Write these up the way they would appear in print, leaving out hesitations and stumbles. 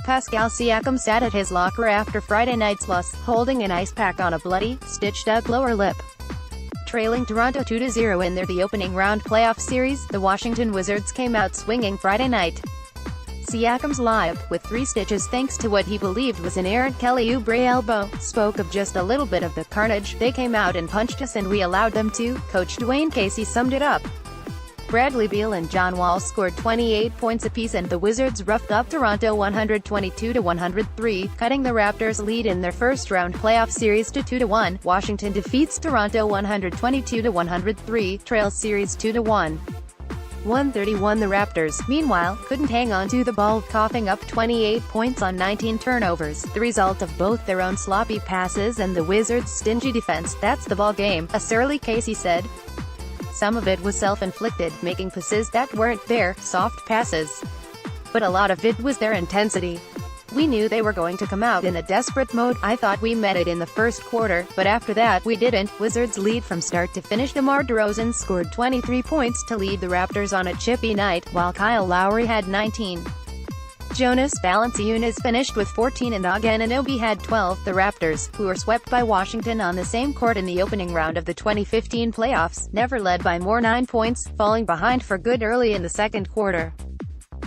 Pascal Siakam sat at his locker after Friday night's loss, holding an ice pack on a bloody, stitched-up lower lip. Trailing Toronto 2-0 in the opening round playoff series, the Washington Wizards came out swinging Friday night. Siakam's lip, with 3 stitches thanks to what he believed was an errant Kelly Oubre elbow, spoke of just a little bit of the carnage. "They came out and punched us and we allowed them to," Coach Dwane Casey summed it up. Beal and John Wall scored 28 points apiece and the Wizards roughed up Toronto 122-103, cutting the Raptors' lead in their first-round playoff series to 2-1. Washington defeats Toronto 122-103, trails series 2-1. 131. The Raptors, meanwhile, couldn't hang on to the ball, coughing up 28 points on 19 turnovers, the result of both their own sloppy passes and the Wizards' stingy defense. "That's the ball game," a surly Casey said. "Some of it was self-inflicted, making passes that weren't there, soft passes. But a lot of it was their intensity. We knew they were going to come out in a desperate mode. I thought we met it in the first quarter, but after that, we didn't." Wizards lead from start to finish. DeMar DeRozan scored 23 points to lead the Raptors on a chippy night, while Kyle Lowry had 19. Jonas Valanciunas finished with 14 and Anunoby had 12. The Raptors, who were swept by Washington on the same court in the opening round of the 2015 playoffs, never led by more 9 points, falling behind for good early in the second quarter.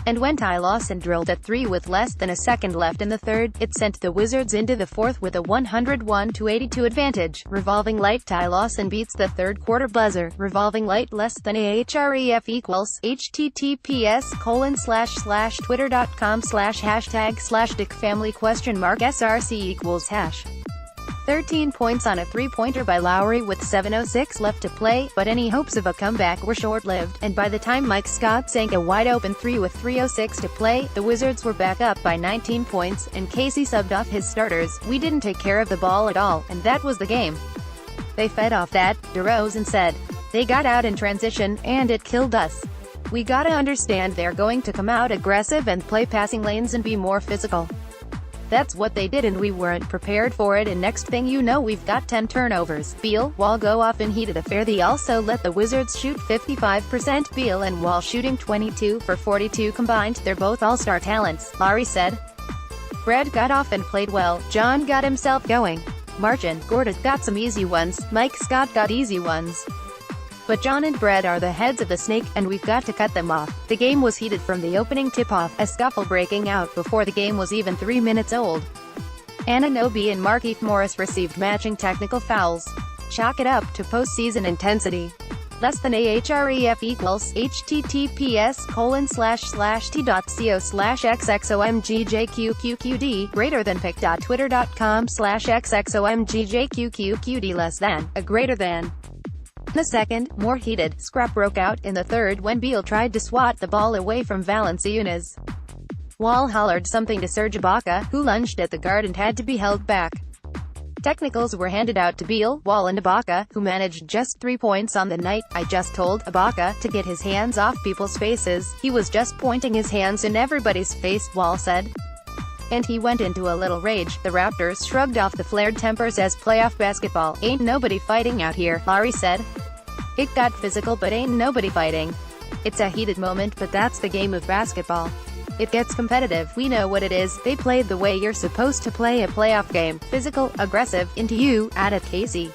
And when Ty Lawson drilled a 3 with less than a second left in the third, it sent the Wizards into the fourth with a 101-82 advantage. Revolving light. Ty Lawson beats the third quarter buzzer. Revolving light less than ahref equals https://twitter.com/#dickfamily?src equals # 13 points on a 3-pointer by Lowry with 7:06 left to play, but any hopes of a comeback were short-lived, and by the time Mike Scott sank a wide-open 3 with 3:06 to play, the Wizards were back up by 19 points, and Casey subbed off his starters. "We didn't take care of the ball at all, and that was the game. They fed off that," DeRozan said. "They got out in transition, and it killed us. We gotta understand they're going to come out aggressive and play passing lanes and be more physical. That's what they did and we weren't prepared for it, and next thing you know we've got 10 turnovers." Beal, Wall go off in heated affair. They also let the Wizards shoot 55%. Beal and Wall shooting 22 for 42 combined. "They're both all-star talents," Lowry said. "Brad got off and played well. John got himself going. Marcin Gortat got some easy ones. Mike Scott got easy ones. But John and Brad are the heads of the snake, and we've got to cut them off." The game was heated from the opening tip-off, a scuffle breaking out before the game was even 3 minutes old. Anunoby and Markieff Morris received matching technical fouls. Chalk it up to postseason intensity. Less than ahref equals https://t.co/xxomgjqqqd, greater than pic.twitter.com/xxomgjqqqd, less than, a greater than. The second, more heated, scrap broke out in the third when Beal tried to swat the ball away from Valanciunas. Wall hollered something to Serge Ibaka, who lunged at the guard and had to be held back. Technicals were handed out to Beal, Wall and Ibaka, who managed just 3 points on the night. "I just told Ibaka to get his hands off people's faces. He was just pointing his hands in everybody's face," Wall said. "And he went into a little rage." The Raptors shrugged off the flared tempers as playoff basketball. "Ain't nobody fighting out here," Lowry said. "It got physical but ain't nobody fighting. It's a heated moment, but that's the game of basketball. It gets competitive. We know what it is. They played the way you're supposed to play a playoff game. Physical, aggressive, into you," added Casey.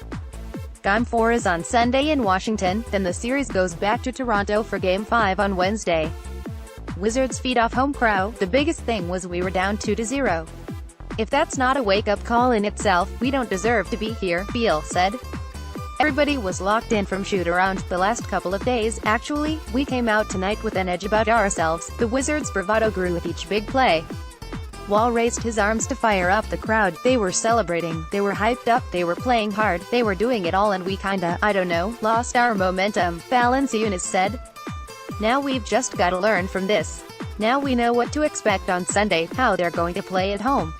Game 4 is on Sunday in Washington, then the series goes back to Toronto for Game 5 on Wednesday. Wizards feed off home crowd. "The biggest thing was we were down 2-0. If that's not a wake-up call in itself, we don't deserve to be here," Beal said. "Everybody was locked in from shoot-around the last couple of days. Actually, we came out tonight with an edge about ourselves." The Wizards' bravado grew with each big play. Wall raised his arms to fire up the crowd. "They were celebrating. They were hyped up. They were playing hard. They were doing it all and we kinda, I don't know, lost our momentum," Valanciunas said. "Now we've just gotta learn from this. Now we know what to expect on Sunday, how they're going to play at home.